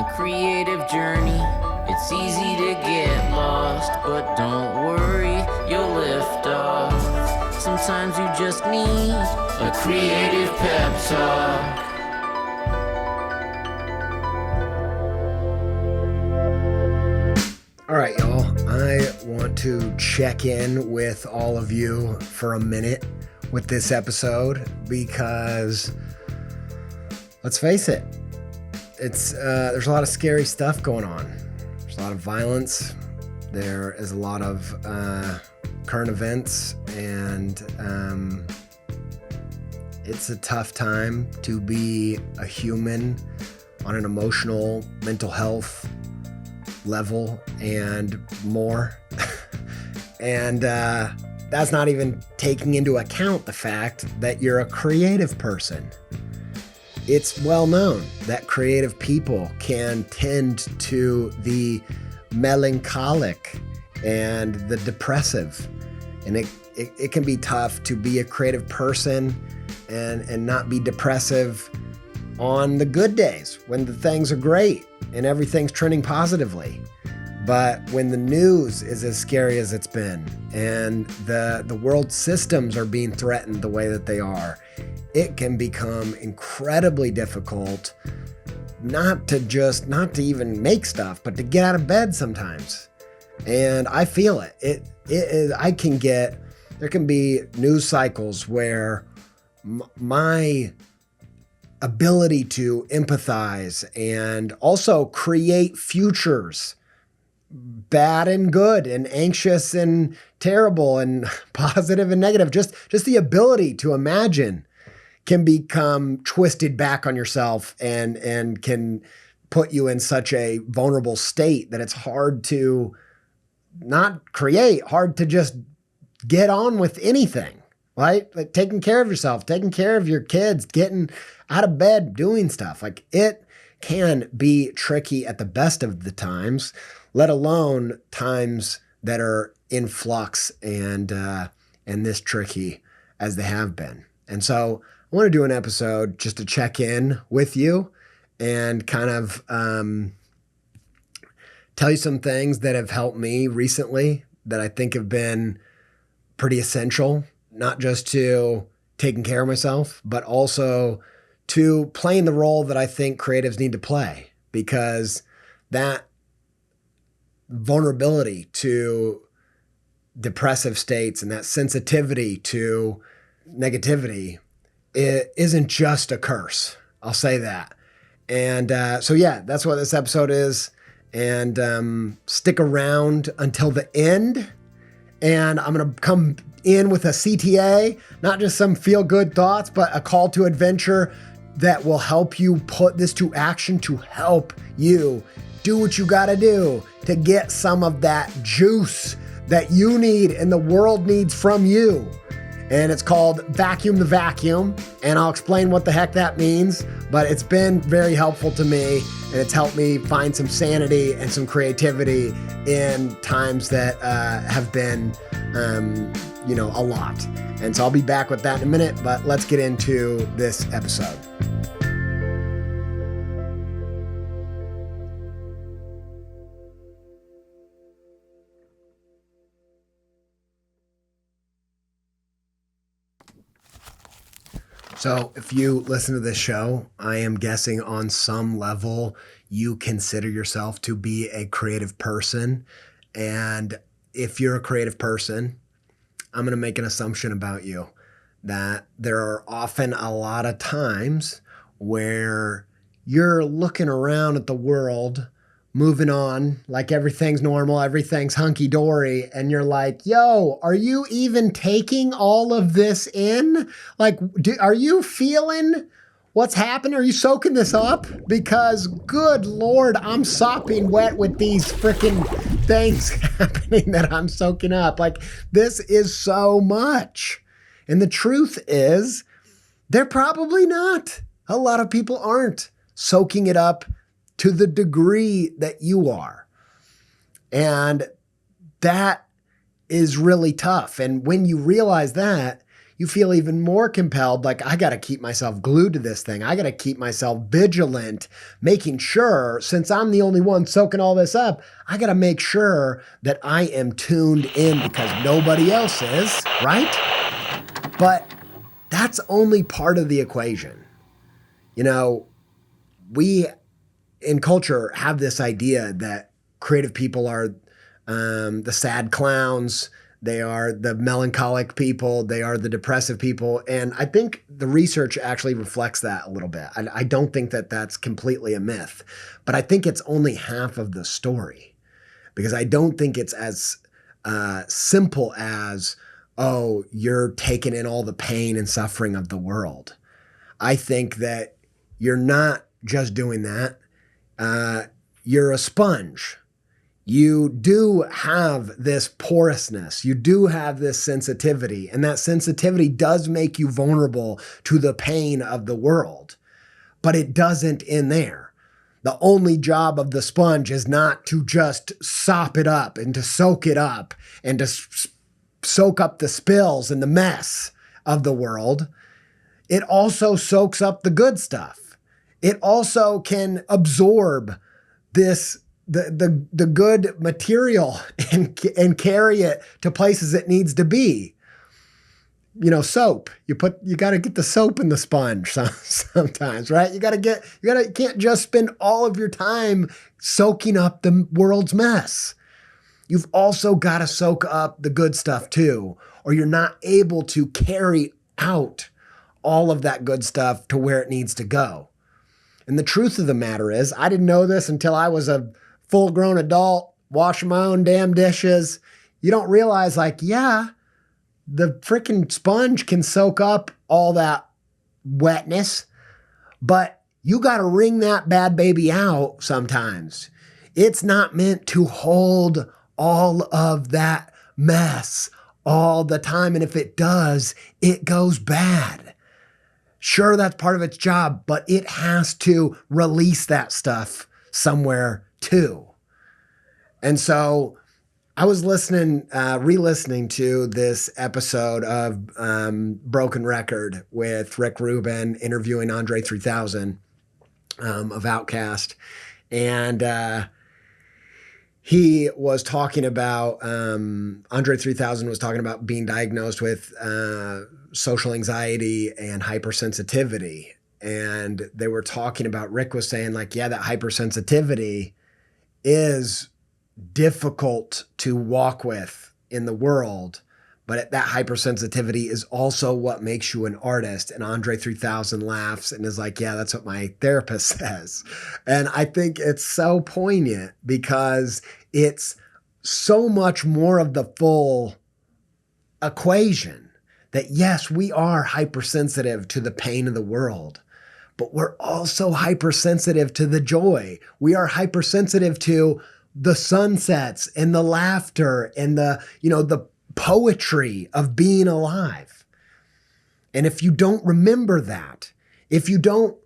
the creative journey. It's easy to get lost, but don't worry, you'll lift off. Sometimes you just need a creative pep talk. All right, y'all. I want to check in with all of you for a minute with this episode because, let's face it, there's a lot of scary stuff going on. There's a lot of violence. There is a lot of current events, and it's a tough time to be a human on an emotional, mental health level and more. And that's not even taking into account the fact that you're a creative person. It's well known that creative people can tend to the melancholic and the depressive. And it can be tough to be a creative person and not be depressive on the good days when the things are great and everything's trending positively. But when the news is as scary as it's been and the world systems are being threatened the way that they are, it can become incredibly difficult not to even make stuff, but to get out of bed sometimes. And I feel it. There can be news cycles where my ability to empathize and also create futures, bad and good and anxious and terrible and positive and negative, just the ability to imagine can become twisted back on yourself and can put you in such a vulnerable state that it's hard to not create, hard to just get on with anything. Right? Like taking care of yourself, taking care of your kids, getting out of bed, doing stuff. Like it can be tricky at the best of the times, let alone times that are in flux and this tricky as they have been. And so I want to do an episode just to check in with you and kind of tell you some things that have helped me recently that I think have been pretty essential. Not just to taking care of myself, but also to playing the role that I think creatives need to play, because that vulnerability to depressive states and that sensitivity to negativity, it isn't just a curse. I'll say that. And so that's what this episode is. And stick around until the end. And I'm going to come in with a CTA, not just some feel-good thoughts, but a call to adventure that will help you put this to action to help you do what you got to do to get some of that juice that you need and the world needs from you. And it's called Vacuum the Vacuum, and I'll explain what the heck that means, but it's been very helpful to me, and it's helped me find some sanity and some creativity in times that have been a lot. And so I'll be back with that in a minute, but let's get into this episode. So if you listen to this show, I am guessing on some level you consider yourself to be a creative person. And if you're a creative person, I'm going to make an assumption about you that there are often a lot of times where you're looking around at the world, moving on like everything's normal, everything's hunky-dory, and you're like, yo, are you even taking all of this in? Like, are you feeling what's happening? Are you soaking this up? Because good Lord, I'm sopping wet with these freaking things happening that I'm soaking up. Like, this is so much. And the truth is, they're probably not. A lot of people aren't soaking it up to the degree that you are. And that is really tough. And when you realize that, you feel even more compelled. Like, I got to keep myself glued to this thing. I got to keep myself vigilant, making sure, since I'm the only one soaking all this up, I got to make sure that I am tuned in because nobody else is, right? But that's only part of the equation. You know, we in culture have this idea that creative people are the sad clowns, they are the melancholic people, they are the depressive people. And I think the research actually reflects that a little bit. I don't think that that's completely a myth, but I think it's only half of the story, because I don't think it's as simple as, oh, you're taking in all the pain and suffering of the world. I think that you're not just doing that. You're a sponge. You do have this porousness. You do have this sensitivity, and that sensitivity does make you vulnerable to the pain of the world, but it doesn't end there. The only job of the sponge is not to just sop it up and to soak it up and to soak up the spills and the mess of the world. It also soaks up the good stuff. It also can absorb the good material and carry it to places it needs to be. You know, soap. You got to get the soap in the sponge sometimes, right? You can't just spend all of your time soaking up the world's mess. You've also got to soak up the good stuff too, or you're not able to carry out all of that good stuff to where it needs to go. And the truth of the matter is, I didn't know this until I was a full-grown adult, washing my own damn dishes. You don't realize, like, yeah, the freaking sponge can soak up all that wetness, but you got to wring that bad baby out sometimes. It's not meant to hold all of that mess all the time. And if it does, it goes bad. Sure, that's part of its job, but it has to release that stuff somewhere too. And so I was re-listening to this episode of Broken Record with Rick Rubin interviewing Andre 3000 of Outkast. And he was talking about, Andre 3000 was talking about being diagnosed with social anxiety and hypersensitivity. And they were talking about, Rick was saying, like, yeah, that hypersensitivity is difficult to walk with in the world, but that hypersensitivity is also what makes you an artist. And Andre 3000 laughs and is like, yeah, that's what my therapist says. And I think it's so poignant because it's so much more of the full equation that, yes, we are hypersensitive to the pain of the world, but we're also hypersensitive to the joy. We are hypersensitive to the sunsets and the laughter and the poetry of being alive. And if you don't remember that, if you don't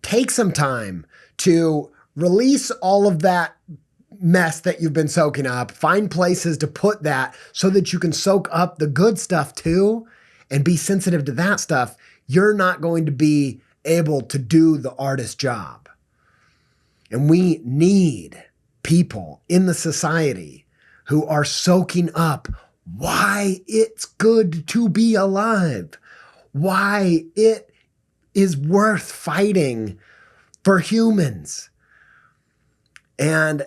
take some time to release all of that mess that you've been soaking up, find places to put that so that you can soak up the good stuff too and be sensitive to that stuff, you're not going to be able to do the artist's job. And we need people in the society who are soaking up why it's good to be alive, why it is worth fighting for humans. And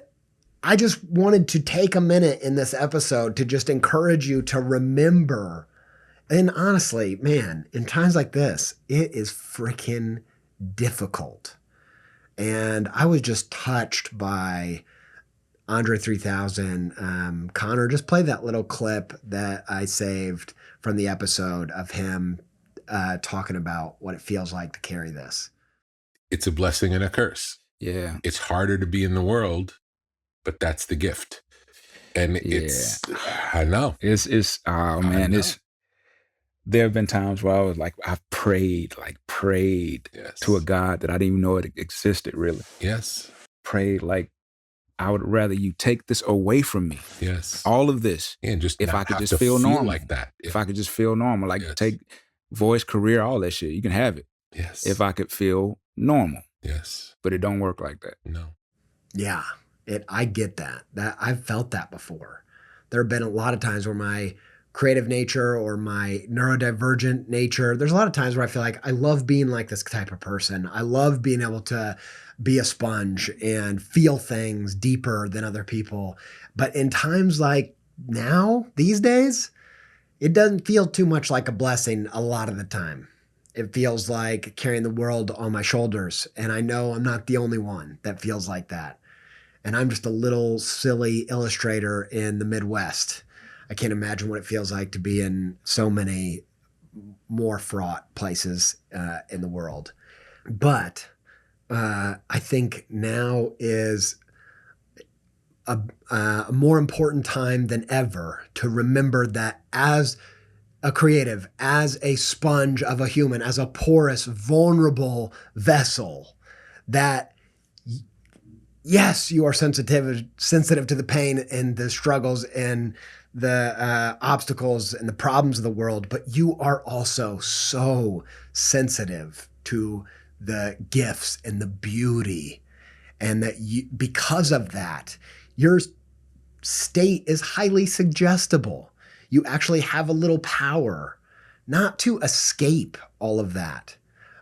I just wanted to take a minute in this episode to just encourage you to remember. And honestly, man, in times like this, it is freaking difficult. And I was just touched by Andre 3000. Connor, just play that little clip that I saved from the episode of him talking about what it feels like to carry this. It's a blessing and a curse. Yeah. It's harder to be in the world, but that's the gift. And it's, I know. It's oh man, there have been times where I was like, I've prayed Yes. to a God that I didn't even know it existed really. Yes. Prayed like I would rather you take this away from me. Yes. All of this. And just if not I could have just to feel normal. like that. If I could just feel normal, like Yes. take voice, career, all that shit. You can have it. Yes. If I could feel normal. Yes. But it don't work like that. No. Yeah. I get that. I've felt that before. There have been a lot of times where my creative nature or my neurodivergent nature, there's a lot of times where I feel like I love being like this type of person. I love being able to be a sponge and feel things deeper than other people. But in times like now, these days, it doesn't feel too much like a blessing a lot of the time. It feels like carrying the world on my shoulders. And I know I'm not the only one that feels like that. And I'm just a little silly illustrator in the Midwest. I can't imagine what it feels like to be in so many more fraught places in the world. But I think now is a more important time than ever to remember that as a creative, as a sponge of a human, as a porous, vulnerable vessel, that yes, you are sensitive to the pain and the struggles and the obstacles and the problems of the world, but you are also so sensitive to the gifts and the beauty, and that because of that, your state is highly suggestible. You actually have a little power, not to escape all of that,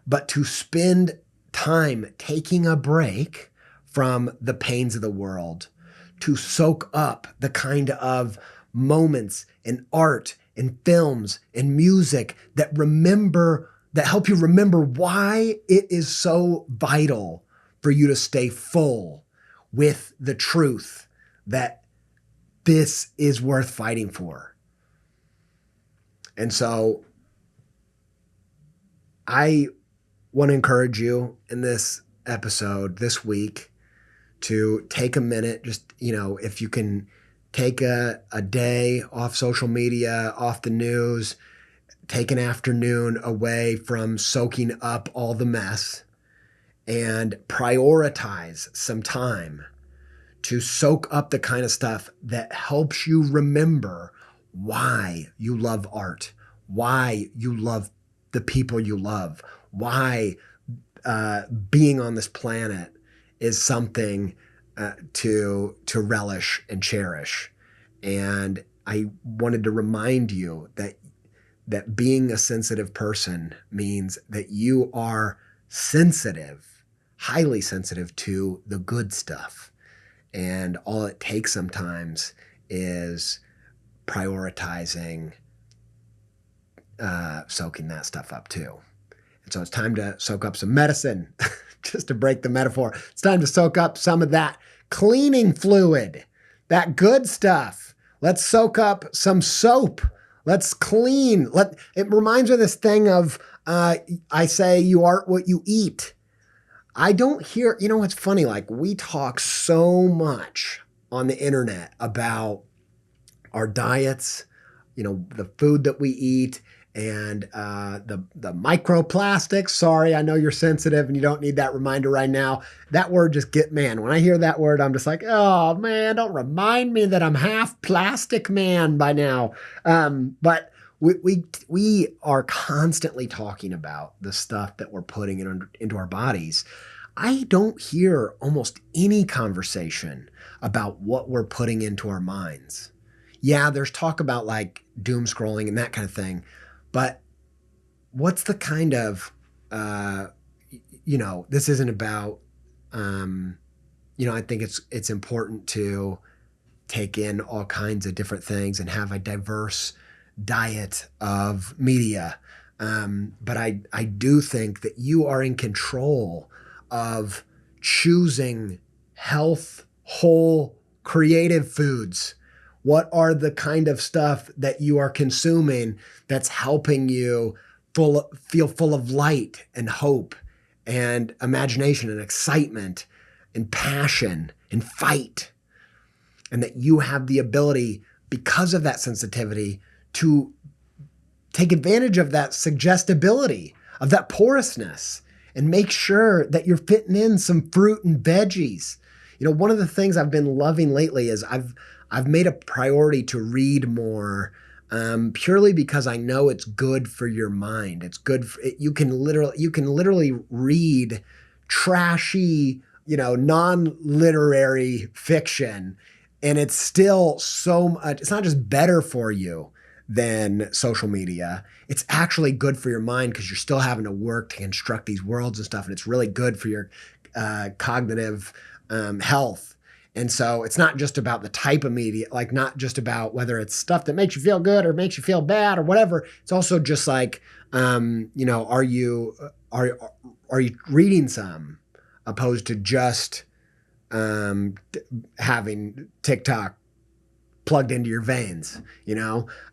but to spend time taking a break from the pains of the world, to soak up the kind of moments in art, in films, in music that help you remember why it is so vital for you to stay full with the truth that this is worth fighting for. And so I want to encourage you in this episode this week to take a minute, just, if you can take a day off social media, off the news, take an afternoon away from soaking up all the mess, and prioritize some time to soak up the kind of stuff that helps you remember why you love art, why you love the people you love, why being on this planet is something to relish and cherish. And I wanted to remind you that being a sensitive person means that you are sensitive, highly sensitive to the good stuff. And all it takes sometimes is prioritizing soaking that stuff up too. And so it's time to soak up some medicine, just to break the metaphor. It's time to soak up some of that cleaning fluid, that good stuff. Let's soak up some soap. Let's clean. It reminds me of this thing of, I say you are what you eat. I don't hear, what's funny, like we talk so much on the internet about our diets, the food that we eat, and the microplastics. Sorry, I know you're sensitive and you don't need that reminder right now. That word just when I hear that word, I'm just like, oh man, don't remind me that I'm half plastic man by now. But we are constantly talking about the stuff that we're putting into our bodies. I don't hear almost any conversation about what we're putting into our minds. Yeah, there's talk about like doom scrolling and that kind of thing. But what's the kind of, this isn't about, I think it's important to take in all kinds of different things and have a diverse diet of media. But I do think that you are in control of choosing health, whole, creative foods. What are the kind of stuff that you are consuming that's helping you feel full of light and hope and imagination and excitement and passion and fight? And that you have the ability, because of that sensitivity, to take advantage of that suggestibility, of that porousness, and make sure that you're fitting in some fruit and veggies. One of the things I've been loving lately is I've made a priority to read more, purely because I know it's good for your mind. It's good. You can literally read trashy, non-literary fiction, and it's still so much. It's not just better for you than social media. It's actually good for your mind because you're still having to work to construct these worlds and stuff, and it's really good for your cognitive health. And so it's not just about the type of media, like not just about whether it's stuff that makes you feel good or makes you feel bad or whatever. It's also just like, are you reading some opposed to just having TikTok plugged into your veins.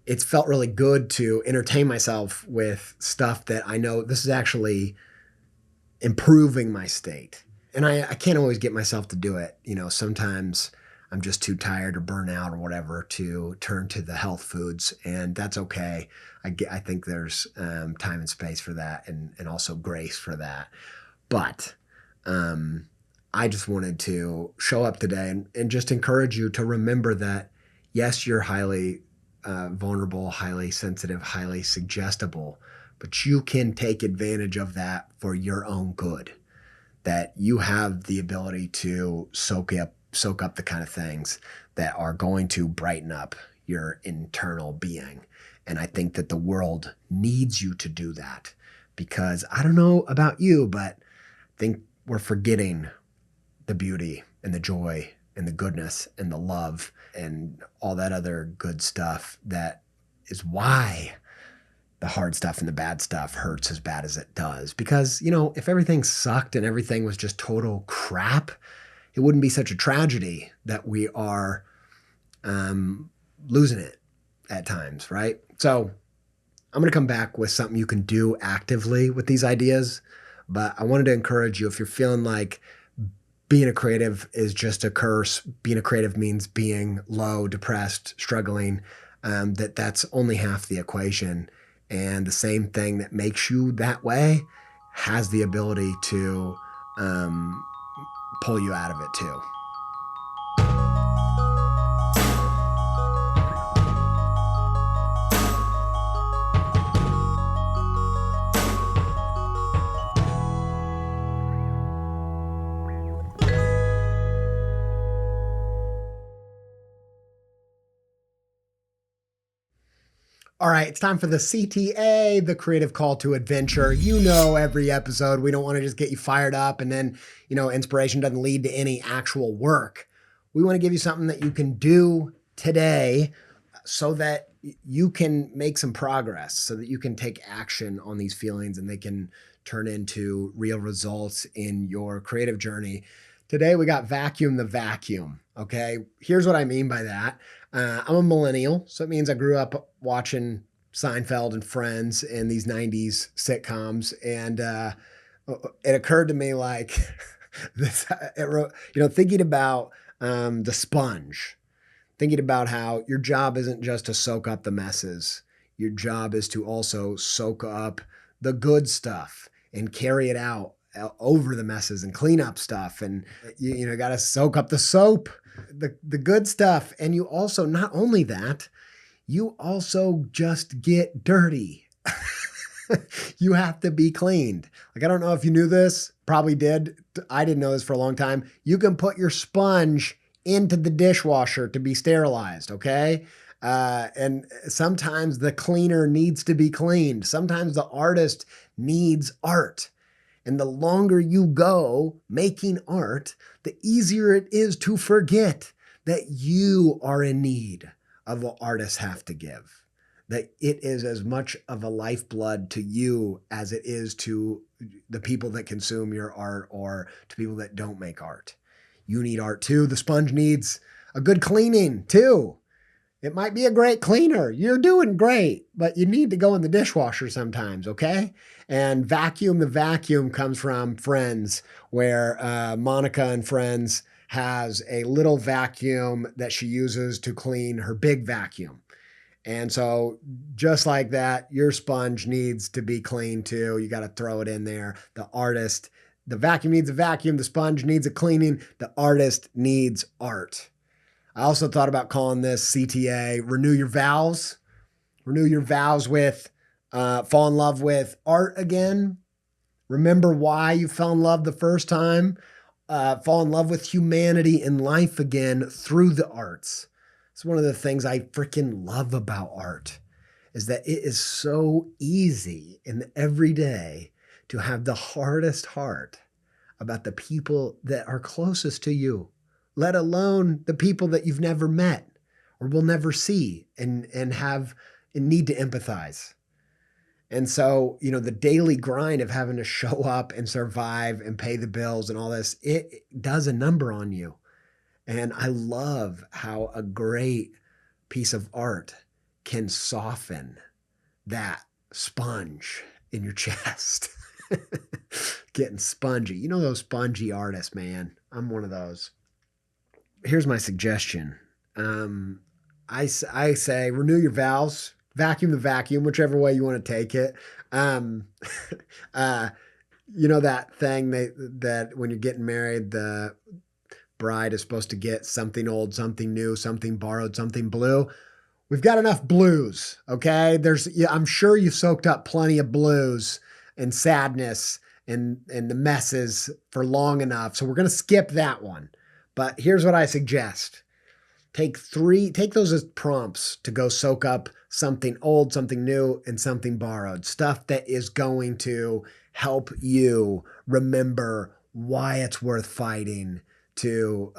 It's felt really good to entertain myself with stuff that I know this is actually improving my state. And I can't always get myself to do it. Sometimes I'm just too tired or burnt out or whatever to turn to the health foods, and that's okay. I think there's time and space for that, and also grace for that. But I just wanted to show up today and just encourage you to remember that, yes, you're highly vulnerable, highly sensitive, highly suggestible, but you can take advantage of that for your own good. That you have the ability to soak up the kind of things that are going to brighten up your internal being. And I think that the world needs you to do that, because I don't know about you, but I think we're forgetting the beauty and the joy and the goodness and the love and all that other good stuff that is why the hard stuff and the bad stuff hurts as bad as it does. Because, if everything sucked and everything was just total crap, it wouldn't be such a tragedy that we are losing it at times, right? So I'm going to come back with something you can do actively with these ideas. But I wanted to encourage you, if you're feeling like being a creative is just a curse, being a creative means being low, depressed, struggling, that's only half the equation. And the same thing that makes you that way has the ability to pull you out of it too. All right, it's time for the CTA, the creative call to adventure. Every episode, we don't want to just get you fired up and then, inspiration doesn't lead to any actual work. We want to give you something that you can do today so that you can make some progress, so that you can take action on these feelings and they can turn into real results in your creative journey. Today, we got vacuum the vacuum, okay? Here's what I mean by that. I'm a millennial, so it means I grew up watching Seinfeld and Friends and these 90s sitcoms. And it occurred to me like this, thinking about the sponge, thinking about how your job isn't just to soak up the messes. Your job is to also soak up the good stuff and carry it out over the messes and clean up stuff. And you got to soak up the soap, the good stuff. And you also, not only that, you also just get dirty. You have to be cleaned. Like, I don't know if you knew this, probably did. I didn't know this for a long time. You can put your sponge into the dishwasher to be sterilized, okay? And sometimes the cleaner needs to be cleaned. Sometimes the artist needs art. And the longer you go making art, the easier it is to forget that you are in need of what artists have to give. That it is as much of a lifeblood to you as it is to the people that consume your art or to people that don't make art. You need art too. The sponge needs a good cleaning too. It might be a great cleaner. You're doing great, but you need to go in the dishwasher sometimes, okay? And vacuum the vacuum comes from Friends, where Monica and Friends has a little vacuum that she uses to clean her big vacuum. And so just like that, your sponge needs to be clean too. You got to throw it in there. The artist The vacuum needs a vacuum. The sponge needs a cleaning. The artist needs art. I also thought about calling this CTA, renew your vows. Renew your vows with, fall in love with art again. Remember why you fell in love the first time. Fall in love with humanity and life again through the arts. It's one of the things I freaking love about art is that it is so easy in the everyday to have the hardest heart about the people that are closest to you, let alone the people that you've never met or will never see and have and need to empathize. And so, the daily grind of having to show up and survive and pay the bills and all this, it does a number on you. And I love how a great piece of art can soften that sponge in your chest. Getting spongy. You know those spongy artists, man. I'm one of those. Here's my suggestion. I say renew your vows. Vacuum the vacuum, whichever way you want to take it. You know that thing that when you're getting married, the bride is supposed to get something old, something new, something borrowed, something blue. We've got enough blues, okay? I'm sure you've soaked up plenty of blues and sadness and the messes for long enough. So we're going to skip that one. But here's what I suggest. Take those as prompts to go soak up something old, something new, and something borrowed. Stuff that is going to help you remember why it's worth fighting to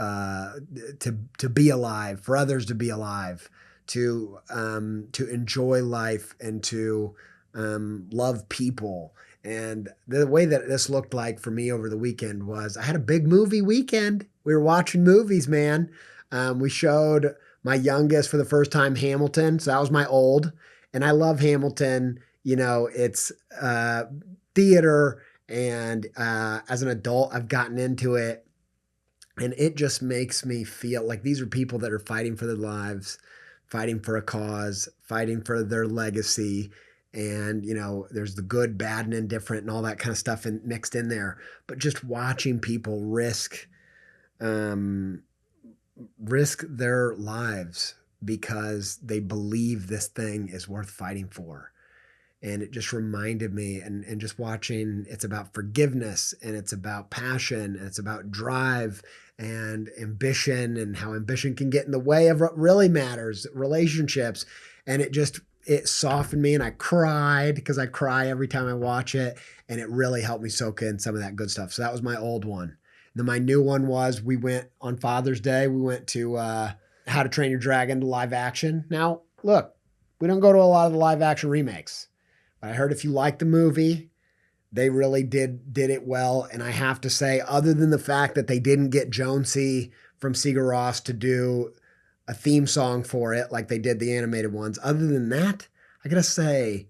be alive, for others to be alive, to enjoy life and to love people. And the way that this looked like for me over the weekend was I had a big movie weekend. We were watching movies, man. We showed my youngest for the first time Hamilton. So that was my old. And I love Hamilton. It's theater. And as an adult, I've gotten into it. And it just makes me feel like these are people that are fighting for their lives, fighting for a cause, fighting for their legacy. And, there's the good, bad, and indifferent and all that kind of stuff mixed in there. But just watching people risk their lives because they believe this thing is worth fighting for. And it just reminded me and just watching, it's about forgiveness and it's about passion and it's about drive and ambition and how ambition can get in the way of what really matters, relationships. And it softened me and I cried because I cry every time I watch it. And it really helped me soak in some of that good stuff. So that was my old one. Then my new one was we went on Father's Day. We went to How to Train Your Dragon to live action. Now, look, we don't go to a lot of the live action remakes. But I heard if you like the movie, they really did it well. And I have to say, other than the fact that they didn't get Jonesy from Sigur Rós to do a theme song for it like they did the animated ones, other than that, I gotta say,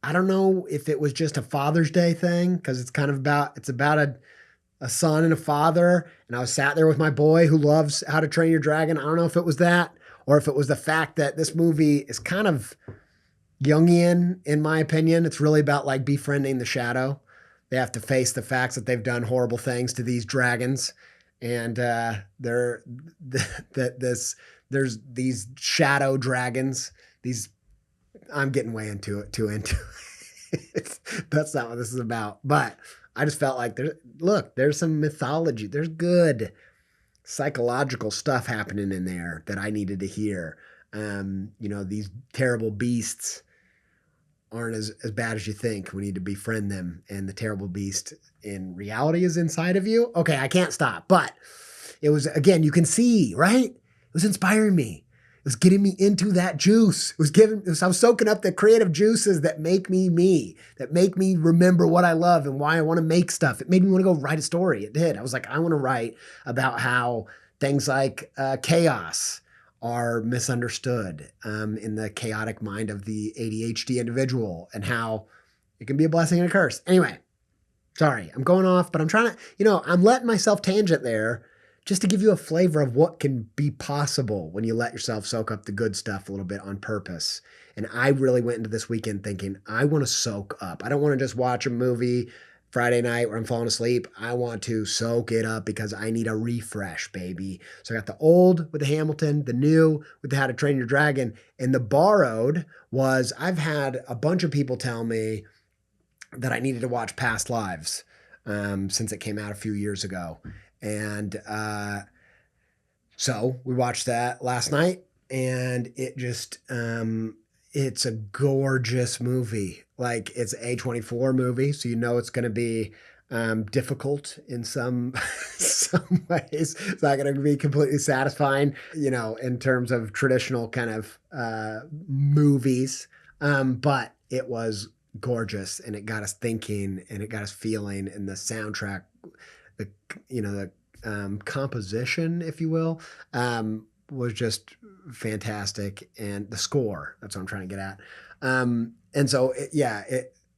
I don't know if it was just a Father's Day thing because it's about a son and a father. And I was sat there with my boy who loves How to Train Your Dragon. I don't know if it was that or if it was the fact that this movie is kind of Jungian, in my opinion. It's really about like befriending the shadow. They have to face the facts that they've done horrible things to these dragons. And there's these shadow dragons. I'm getting way too into it. That's not what this is about. But I just felt like there's some mythology. There's good psychological stuff happening in there that I needed to hear. These terrible beasts aren't as bad as you think. We need to befriend them. And the terrible beast in reality is inside of you. Okay, I can't stop. But it was, again, you can see, right? It was inspiring me. It was getting me into that juice. I was soaking up the creative juices that make me me, that make me remember what I love and why I want to make stuff. It made me want to go write a story. It did. I was like, I want to write about how things like chaos are misunderstood in the chaotic mind of the ADHD individual and how it can be a blessing and a curse. Anyway, sorry, I'm going off, but I'm trying to, I'm letting myself tangent there just to give you a flavor of what can be possible when you let yourself soak up the good stuff a little bit on purpose. And I really went into this weekend thinking, I want to soak up. I don't want to just watch a movie Friday night where I'm falling asleep, I want to soak it up because I need a refresh, baby. So I got the old with the Hamilton, the new with the How to Train Your Dragon, and the borrowed was I've had a bunch of people tell me that I needed to watch Past Lives since it came out a few years ago. And so we watched that last night, and it just, it's a gorgeous movie. Like, it's an A24 movie, so you know it's going to be difficult in some some ways. It's not going to be completely satisfying, you know, in terms of traditional kind of movies. But it was gorgeous, and it got us thinking, and it got us feeling, and the soundtrack, the composition, if you will, was just fantastic, and the score, that's what I'm trying to get at. And so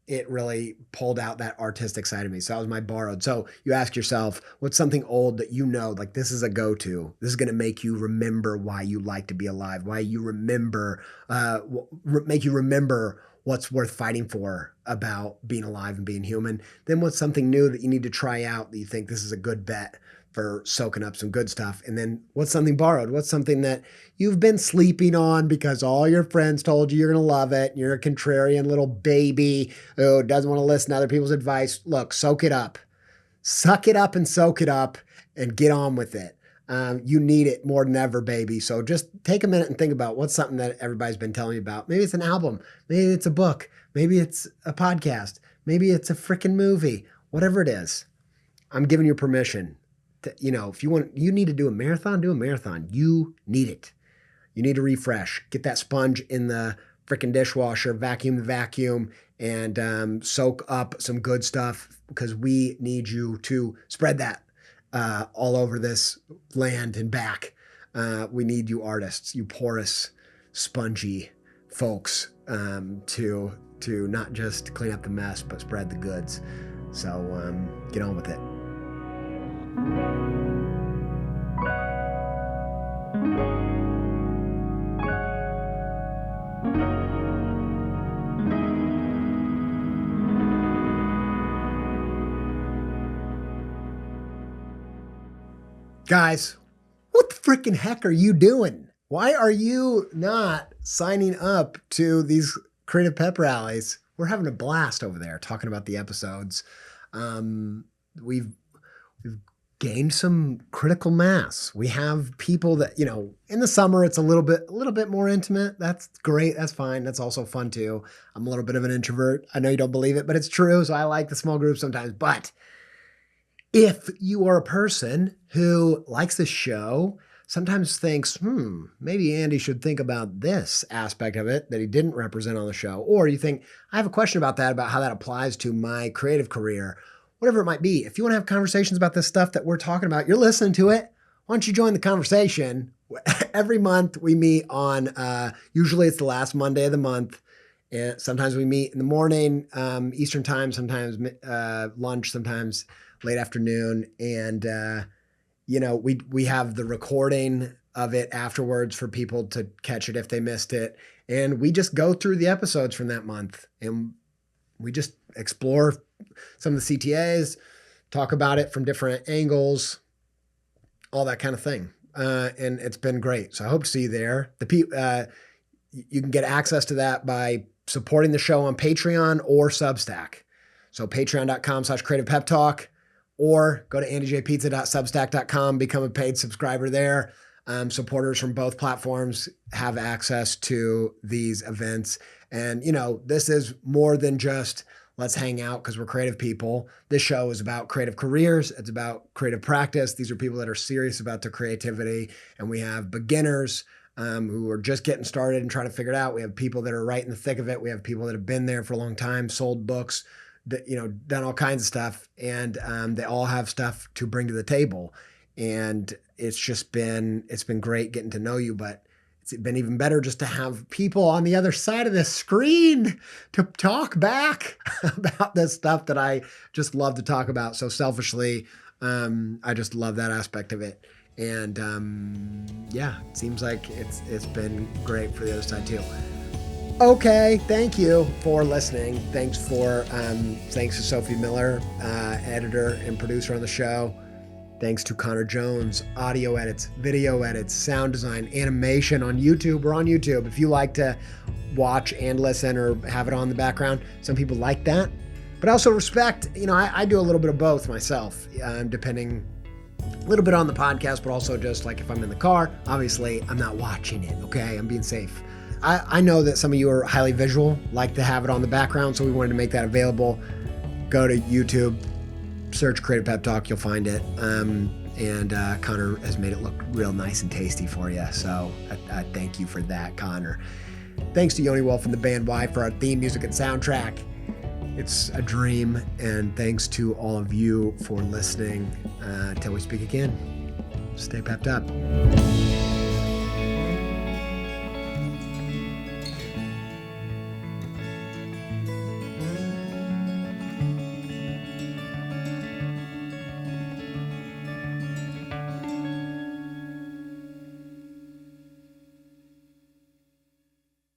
it really pulled out that artistic side of me. So that was my borrowed. So you ask yourself, what's something old that you know, like, this is a go-to, this is going to make you remember why you like to be alive, why you remember, make you remember what's worth fighting for about being alive and being human. Then what's something new that you need to try out that you think this is a good bet for soaking up some good stuff? And then what's something borrowed? What's something that you've been sleeping on because all your friends told you you're going to love it, and you're a contrarian little baby who doesn't want to listen to other people's advice? Look, soak it up. Suck it up and soak it up and get on with it. You need it more than ever, baby. So just take a minute and think about what's something that everybody's been telling you about. Maybe it's an album. Maybe it's a book. Maybe it's a podcast. Maybe it's a freaking movie. Whatever it is, I'm giving you permission. You know, if you need to do a marathon, do a marathon. You need it. You need to refresh. Get that sponge in the freaking dishwasher, vacuum the vacuum, and soak up some good stuff, because we need you to spread that all over this land and back. We need you artists, you porous, spongy folks, to not just clean up the mess, but spread the goods. So get on with it. Guys, what the freaking heck are you doing? Why are you not signing up to these Creative Pep rallies? We're having a blast over there talking about the episodes. We've gained some critical mass. We have people that, you know, in the summer it's a little bit more intimate. That's great. That's fine. That's also fun too. I'm a little bit of an introvert. I know you don't believe it, but it's true. So I like the small groups sometimes. But if you are a person who likes the show, sometimes thinks, maybe Andy should think about this aspect of it that he didn't represent on the show, or you think, I have a question about that, about how that applies to my creative career, whatever it might be. If you want to have conversations about this stuff that we're talking about, you're listening to it, why don't you join the conversation? Every month we meet on, usually it's the last Monday of the month. And sometimes we meet in the morning, Eastern time, sometimes lunch, sometimes late afternoon. And, you know, we have the recording of it afterwards for people to catch it if they missed it. And we just go through the episodes from that month, and we just explore some of the CTAs, talk about it from different angles, all that kind of thing. And it's been great. So I hope to see you there. You can get access to that by supporting the show on Patreon or Substack. So patreon.com/creativepeptalk, or go to andyjpizza.substack.com, become a paid subscriber there. Supporters from both platforms have access to these events. And, you know, this is more than just let's hang out because we're creative people. This show is about creative careers. It's about creative practice. These are people that are serious about their creativity. And we have beginners who are just getting started and trying to figure it out. We have people that are right in the thick of it. We have people that have been there for a long time, sold books, you know, done all kinds of stuff, and they all have stuff to bring to the table. And it's been great getting to know you, but it's been even better just to have people on the other side of the screen to talk back about this stuff that I just love to talk about. So selfishly, I just love that aspect of it. And yeah, it seems like it's been great for the other side too. Okay, thank you for listening. Thanks to Sophie Miller, editor and producer on the show. Thanks to Connor Jones, audio edits, video edits, sound design, animation on YouTube. We're on YouTube. If you like to watch and listen or have it on in the background, some people like that. But I also respect, I do a little bit of both myself, depending a little bit on the podcast, but also just like if I'm in the car, obviously I'm not watching it, okay? I'm being safe. I know that some of you are highly visual, like to have it on the background, so we wanted to make that available. Go to YouTube, search Creative Pep Talk, you'll find it. And Connor has made it look real nice and tasty for you, so I thank you for that, Connor. Thanks to Yoni Wolf and the band Y for our theme music and soundtrack. It's a dream, and thanks to all of you for listening. Till we speak again, stay pepped up.